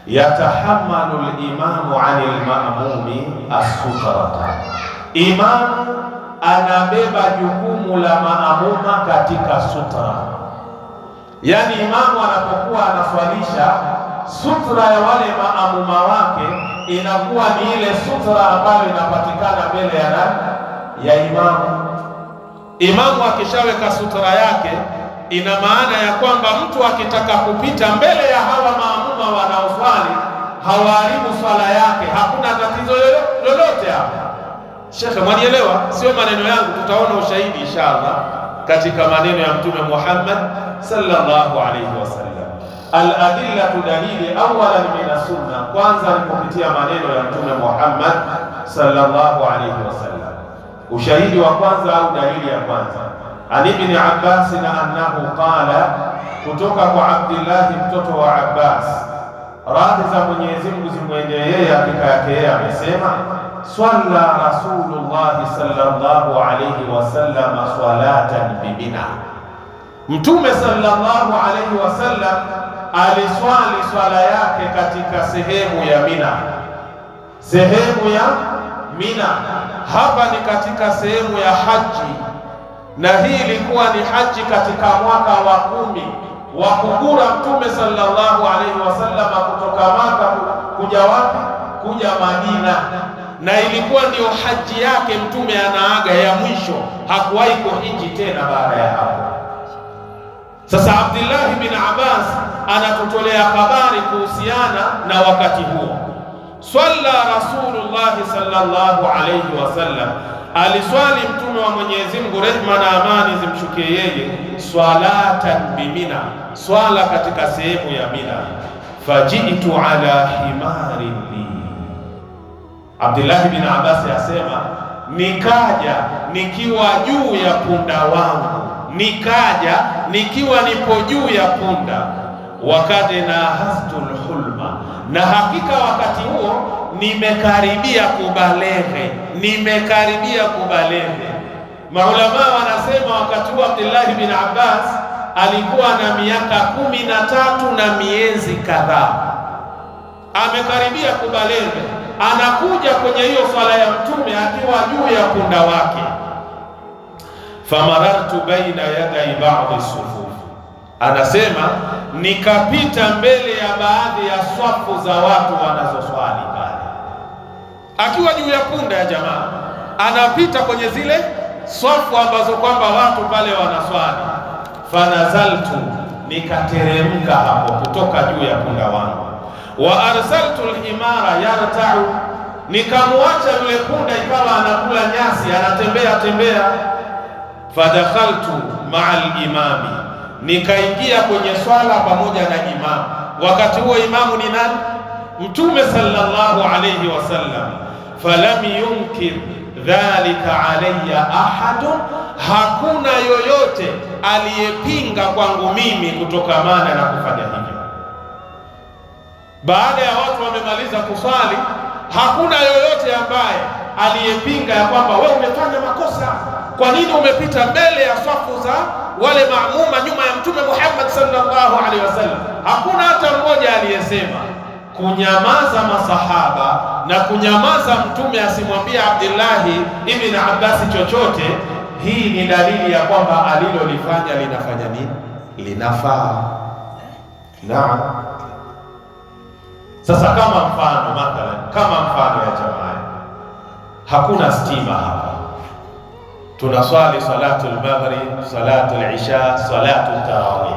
yatahammalu al-imamu 'anil ma'mumi as-sutrata, imamu anabeba jukumu la maamuma katika sutra. Yani imamu anapokuwa anaswalisha, sutra ya wale maamuma wake inakuwa ni ile sutra ambayo inapatikana mbele ya nani? Ya imamu. Imamu akishaweka sutra yake, ina maana ya kwamba mtu akitaka kupita mbele ya hawa maamuma wanaoswali hawaharibu swala yake, hakuna tatizo lolote hapa. Shekhe, mwanielewa? Sio maneno yangu, tutaona ushahidi inshallah katika maneno ya Mtume Muhammad sallallahu alayhi wasallam. Al-adillatu, dalili awalan min as-sunna, kwanza ni kupitia maneno ya Mtume Muhammad sallallahu alayhi wasallam. Ushahidi wa kwanza au dalili ya kwanza, an ibn Abbas annahu qala, kutoka kwa Abdullah mtoto wa Abbas, radhi za Mwenyezi Mungu zimwendee yeye, hakika yake yeye amesema, swalla Rasulullah sallallahu alayhi wasallam salatan bimina, Mtume sallallahu alayhi wasallam aliswali swala yake katika sehemu ya Mina. Sehemu ya Mina hapa ni katika sehemu ya haji, na hii ilikuwa ni haji katika mwaka wa 10 wa kugura Mtume sallallahu alayhi wasallam kutoka Maka kuja wapi? Kuja Madina, na ilikuwa ndio haji yake Mtume anaaga ya mwisho, hakuwahi kuhiji tena baada ya hapo. Sasa Abdullah bin Abbas anatutolea habari kuhusiana na wakati huo. Swalla Rasulullah sallallahu alayhi wasallam, aliswali Mtume wa Mwenyezi Mungu, rehma na amani zimshukie yeye, swalatan bimina, swala katika sehemu ya Mina. Fajitu ala himari li, Abdullah bin Abbas asema, nikaja nikiwa juu ya punda wangu, nikaja nikiwa nipo juu ya punda. Wakati na hastul hulma, na hakika wakati huo nimekaribia kubaleghe, nimekaribia kubaleghe. Maulama wanasema wakati huo Abdullah bin Abbas alikuwa na miaka 13 na miezi kadhaa, amekaribia kubaleghe. Anakuja kwenye hiyo swala ya Mtume akiwa juu ya punda wake. Famarartu baina yaday ba'd sufuf, anasema nikapita mbele ya baadhi ya swafu za watu wanazoswali pale, akiwa juu ya punda ya jamaa, anapita kwenye zile swafu ambazo kwamba watu pale wanaswali. Fanazaltu, nikateremka hapo kutoka juu ya punda wangu. Wa arsaltu al-himara yarta'u, nikamwacha yule punda ikawa anakula nyasi, anatembea tembea. Fadakhaltu ma'a al-imami, nikaingia kwenye swala pamoja na imamu. Wakati huo imamu ni nani? Mtume sallallahu alayhi wasallam. Falam yunkir dhalika alayya ahadun, hakuna yoyote aliyepinga kwangu mimi kutokamana na kufanya hivyo. Baada ya watu wamemaliza kuswali, hakuna yoyote ambaye aliyepinga ya kwamba wewe umefanya makosa, kwa nini umepita mbele ya safu za wale maamuma nyuma ya Mtume Muhammad sallallahu alaihi wasallam. Hakuna hata mmoja aliyesema. Kunyamaza masahaba na kunyamaza Mtume asimwambia Abdullah ibn Abbas chochote, hii ni dalili ya kwamba alilolifanya linafanya nini? Linafaa. Naam. Sasa kama mfano mathalan, kama mfano ya jamaa, hakuna stima hapa, tunaswali salatul maghrib, salatul isha, salatul tarawih,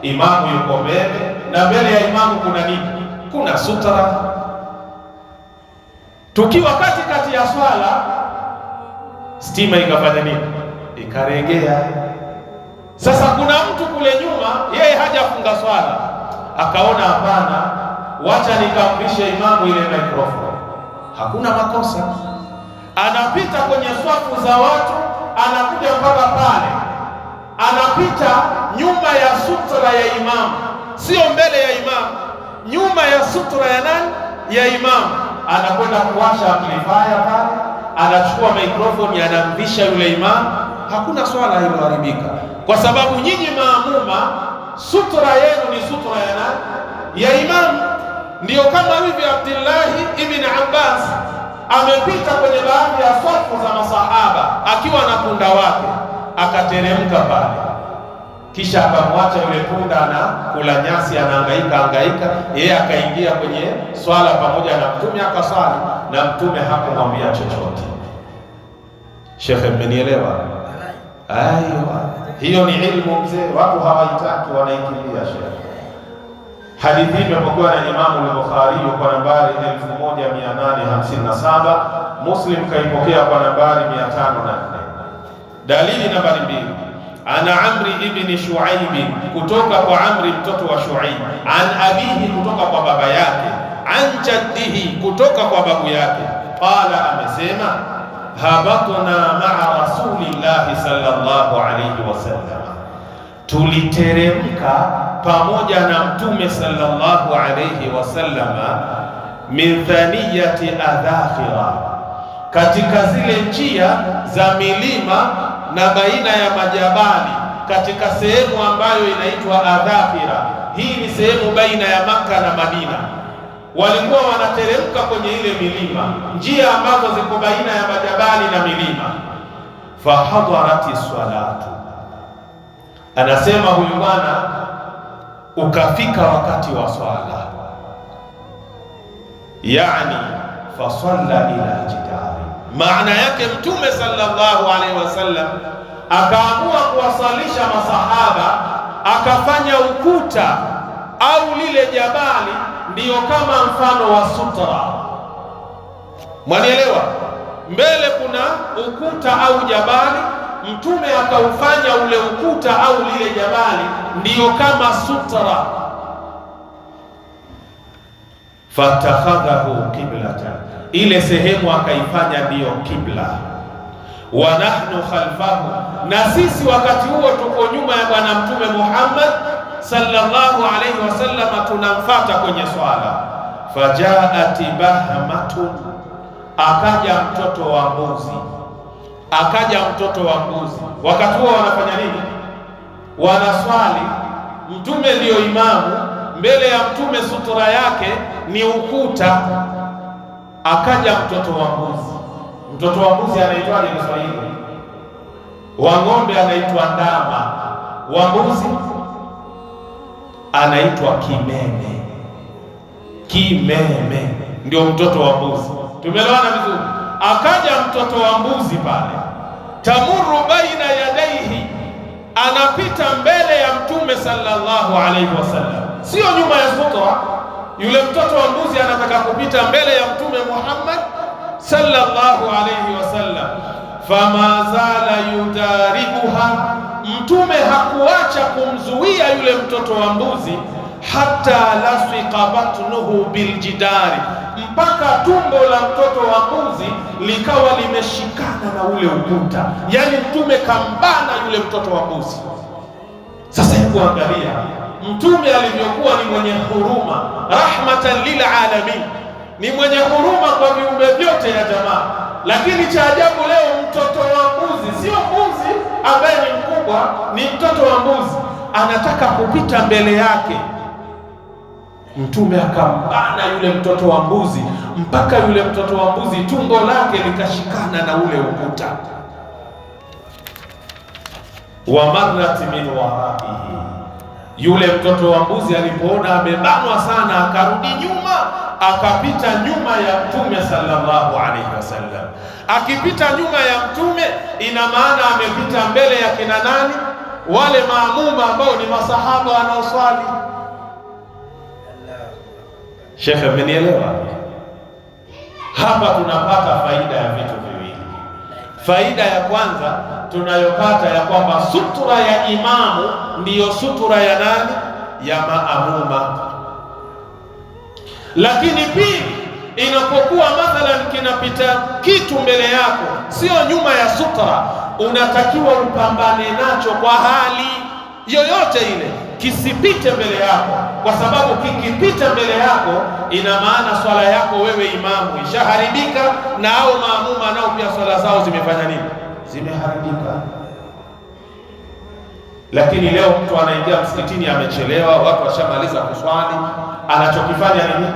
imamu yuko mbele, na mbele ya imamu kuna nini? Kuna sutra. Tukiwa katikati ya swala, stima ikafanya nini? Ikaregea. Sasa kuna mtu kule nyuma, yeye hajafunga swala, akaona hapana, wacha nikampishe imamu ile microphone. Hakuna makosa, anapita kwenye swafu za watu, anakuja mpaka pale, anapita nyuma ya sutra ya imamu, sio mbele ya imamu, nyuma ya sutra ya nani? Ya imamu. Anakwenda kuwasha amplifier pale, anachukua microphone, anamvisha yule imamu. Hakuna swala iliyoharibika, kwa sababu nyinyi maamuma, sutra yenu ni sutra ya nani? Ya imamu. Ndiyo kama hivi Abdillahi ibn Abbas amepita kwenye baadhi ya safu za masahaba akiwa na punda wake, akateremka pale, kisha akamwacha yule punda na kula nyasi, anahangaika, yeye akaingia kwenye swala pamoja na Mtume, akaswali na Mtume hakumwambia chochote. Shekhe, mmenielewa? Aiyo, hiyo ni ilmu mzee, watu hawaitaki, wanaikimbia shekhe. Hadithi hii imepokewa na Imamu al-Bukhari kwa nambari 1857, Muslim kaipokea kwa nambari 504. Dalili nambari 2, ana Amri ibn Shuaib, kutoka kwa Amri mtoto wa Shuaib, an abihi, kutoka kwa baba yake, an jaddihi, kutoka kwa babu yake, qala, amesema, habatna ma'a rasulillahi sallallahu alayhi wasallam, tuliteremka pamoja na Mtume sallallahu alayhi wasallam, min thaniyati adhafira, katika zile njia za milima na baina ya majabali, katika sehemu ambayo inaitwa Adhafira. Hii ni sehemu baina ya Makka na Madina. Walikuwa wanateremka kwenye ile milima, njia ambazo ziko baina ya majabali na milima. Fahadarati salatu, anasema huyu bwana, ukafika wakati wa swala, yani fasalla ila jidari. Maana yake Mtume sallallahu alaihi wasallam akaamua kuwasalisha masahaba, akafanya ukuta au lile jabali ndiyo kama mfano wa sutra. Mwanielewa? Mbele kuna ukuta au jabali, Mtume akaufanya ule ukuta au lile jabali ndiyo kama sutra. Fatakhadhahu qiblatan, ile sehemu akaifanya ndiyo kibla. Wa nahnu khalfahu, na sisi wakati huo tuko nyuma ya Bwana Mtume Muhammad sallallahu alayhi wasallam, tunamfuata kwenye swala. Fajaat bahmatun, akaja mtoto wa mbuzi, Wakati huo wanafanya nini? Wanaswali. Mtume ndiyo imamu, mbele ya Mtume sutura yake ni ukuta. Akaja mtoto wa mbuzi. Mtoto wa mbuzi anaitwaje Kiswahili? Wa ng'ombe anaitwa ndama, wa mbuzi anaitwa kimeme. Kimeme ndio mtoto wa mbuzi. Tumeelewana vizuri? Akaja mtoto wa mbuzi pale, tamuru baina yadaihi, anapita mbele ya Mtume sallallahu alaihi wasallam, sio nyuma ya sutra. Yule mtoto wa mbuzi anataka kupita mbele ya Mtume Muhammad sallallahu alaihi wasallam. Fama zala yudaribuha, Mtume hakuacha kumzuia yule mtoto wa mbuzi, hatta lasika batnuhu biljidari, mpaka tumbo la mtoto wa mbuzi likawa limeshikana na ule ukuta. Yani Mtume kambana yule mtoto wa mbuzi. Sasa hebu angalia Mtume alivyokuwa ni mwenye huruma, rahmatan lil alamin, ni mwenye huruma kwa viumbe vyote ya jamaa. Lakini cha ajabu leo mtoto wa mbuzi, sio mbuzi ambaye ni mkubwa, ni mtoto wa mbuzi, anataka kupita mbele yake. Mtume akambana yule mtoto wa mbuzi mpaka yule mtoto wa mbuzi tumbo lake likashikana na ule ukuta. Wa marrat min waraihi, yule mtoto wa mbuzi alipoona amebanwa sana, akarudi nyuma, akapita nyuma ya Mtume sallallahu alaihi wasallam. Akipita nyuma ya Mtume, ina maana amepita mbele ya kina nani? Wale maamuma ambao ni masahaba wanaoswali. Shekhe, mmenielewa? Hapa tunapata faida ya vitu viwili. Faida ya kwanza tunayopata ya kwamba sutura ya imamu ndiyo sutura ya nani? Ya maamuma. Lakini pili, inapokuwa mathalan kinapita kitu mbele yako, sio nyuma ya sutra, unatakiwa upambane nacho kwa hali yoyote ile, kisipite mbele yako, kwa sababu kikipita mbele yako ina maana swala yako wewe imamu ishaharibika, na hao maamuma nao pia swala zao zimefanya nini? Zimeharibika. Lakini leo mtu anaingia msikitini amechelewa, watu washamaliza kuswali, anachokifanya nini?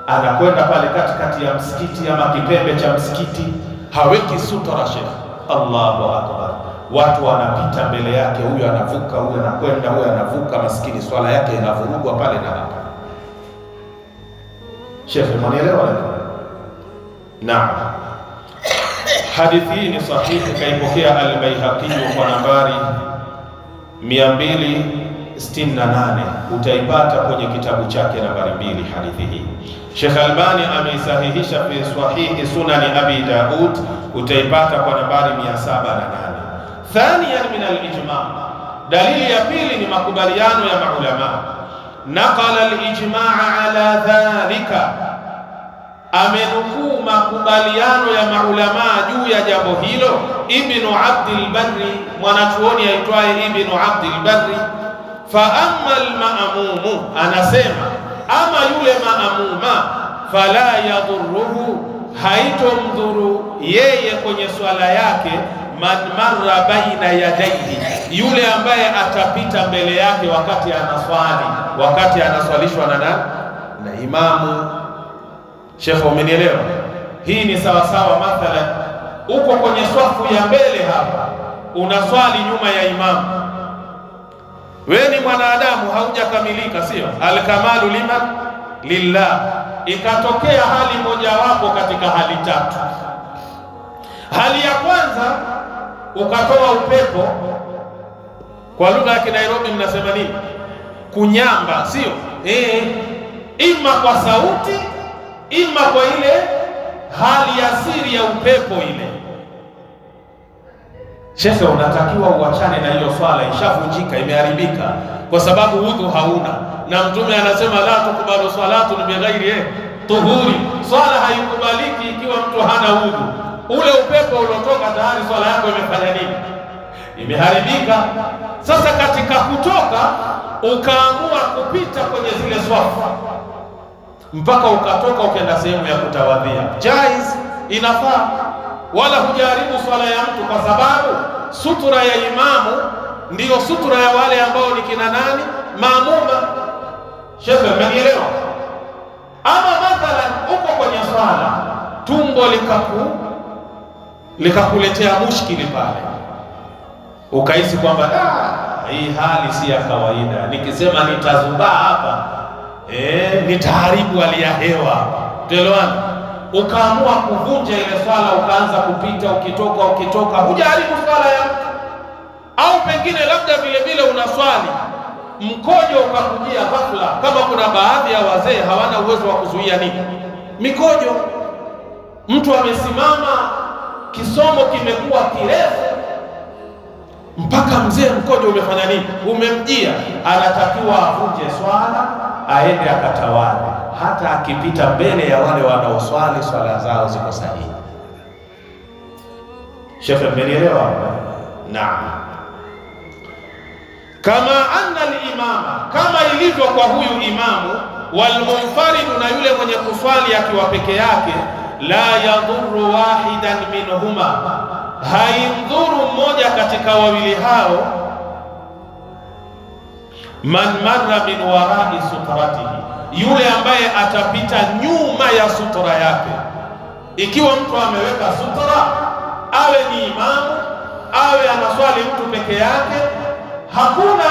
Anakwenda pale katikati ya msikiti ama kipembe cha msikiti, haweki sutra shekhi. Allahu akbar, watu wanapita mbele yake, huyu anavuka, huyu anakwenda, huyu anavuka, maskini swala yake inavurugwa pale na hapa. Shekhi, mwanielewa? Naam. Hadithi hii ni sahihi, kaipokea Al-Baihaqi kwa nambari 268, utaipata kwenye kitabu chake nambari 2 hadithi hii. Sheikh Albani ameisahihisha fi sahihi Sunani Abi Daud, utaipata kwa nambari 708. Thaniyan min al-ijma', dalili ya pili ni makubaliano ya maulama. Naqala al-ijma' ala dhalika, amenukuu makubaliano ya maulama juu ya jambo hilo Ibn Abdil Barri, mwanachuoni aitwaye Ibn Abdil Barri. Fa amma al-ma'mumu, anasema ama yule maamuma, fala yadhurruhu, haitomdhuru yeye kwenye swala yake, man marra baina yadayhi, yule ambaye atapita mbele yake wakati anaswali, wakati anaswalishwa na imamu. Shekhe, umenielewa? Hii ni sawa sawa, mathalan uko kwenye swafu ya mbele hapa, unaswali nyuma ya imamu. Wewe ni mwanadamu, haujakamilika, sio? Al-kamalu liman lillah. Ikatokea hali mojawapo katika hali tatu. Hali ya kwanza, ukatoa upepo, kwa lugha ya Nairobi mnasema nini? Kunyamba, sio? Ima kwa sauti, ima kwa ile hali ya siri ya upepo ile. Shekhe, unatakiwa uachane na hiyo swala, ishavunjika, imeharibika, kwa sababu udhu hauna, na Mtume anasema la tukubalu salatu bighairi tuhuri, swala haikubaliki ikiwa mtu hana udhu. Ule upepo uliotoka tayari swala yako imefanya nini? Imeharibika. Sasa katika kutoka ukaamua kupita kwenye zile swafu mpaka ukatoka ukaenda sehemu ya kutawadhia, jaiz, inafaa, wala hujaribu swala ya mtu, kwa sababu sutura ya imamu ndiyo sutura ya wale ambao ni kina nani? Maamuma. Shekhe, umenielewa? Ama mathalan uko kwenye swala, tumbo likakuletea mushkili pale, ukahisi kwamba hii hali si ya kawaida, nikisema nitazubaa hapa nitaharibu hali ya hewa, tuelewana. Ukaamua kuvunja ile swala, ukaanza kupita, ukitoka, hujaribu swala ya mtu. Au pengine labda vile vile unaswali, mkojo ukakujia ghafla, kama kuna baadhi ya wazee hawana uwezo wa kuzuia nini? Mikojo. Mtu amesimama, kisomo kimekuwa kirefu, mpaka mzee mkojo umefanya nini? Umemjia. Anatakiwa avunje swala, aende akatawale. Hata akipita mbele ya wale wanaoswali, swala zao ziko sahihi. Shekhe, mmenielewa? Naam. Kama anna al-imama, kama ilivyo kwa huyu imamu, walmunfaridu, na yule mwenye kuswali akiwa peke yake, la yadhurru wahidan minhuma, haimdhuru mmoja katika wawili hao, man marra min warai sutratihi, yule ambaye atapita nyuma ya sutra yake. Ikiwa mtu ameweka sutra, awe ni imamu, awe anaswali mtu peke yake, hakuna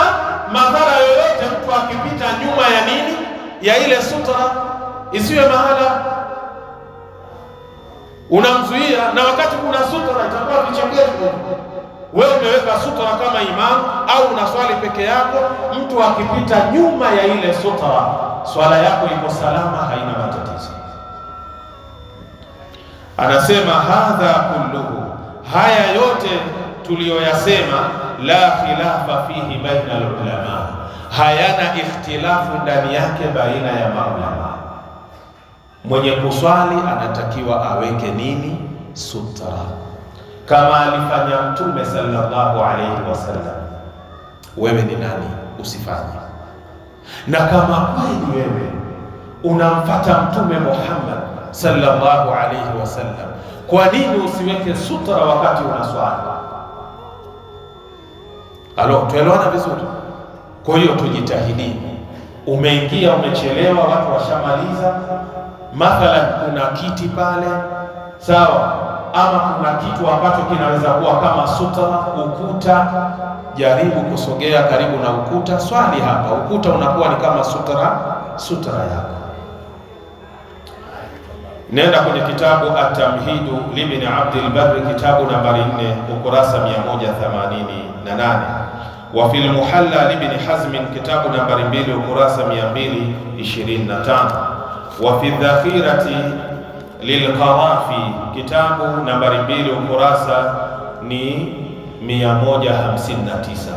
madhara yoyote mtu akipita nyuma ya nini? Ya ile sutra, isiwe mahala unamzuia, na wakati kuna sutra itakuwa vichekesho. Wewe umeweka sutra kama imamu au unaswali peke yako, mtu akipita nyuma ya ile sutra, swala yako iko salama, haina matatizo. Anasema hadha kulluhu, haya yote tuliyoyasema, la khilafa fihi baina al-ulama, hayana ikhtilafu ndani yake baina ya maulama. Mwenye kuswali anatakiwa aweke nini? Sutra, kama alifanya Mtume sallallahu alayhi wasallam. Wewe ni nani usifanye? Na kama kweli wewe unamfuata Mtume Muhammad sallallahu alayhi wasallam, kwa nini usiweke sutra wakati unaswali? Tuelewana vizuri? Kwa hiyo tujitahidi. Umeingia umechelewa, watu washamaliza, mathalan kuna kiti pale, sawa, ama kuna kitu ambacho kinaweza kuwa kama sutra, ukuta, jaribu kusogea karibu na ukuta, swali hapa. Ukuta unakuwa ni kama sutra yako. Nenda kwenye kitabu At-Tamhidu libni Abdil Barri, kitabu nambari 4, ukurasa 188. Wa fil Muhalla libni Hazm, kitabu nambari 2, ukurasa 225. Wa fi Dhakhirati lilqarafi, kitabu nambari 2, ukurasa ni 159.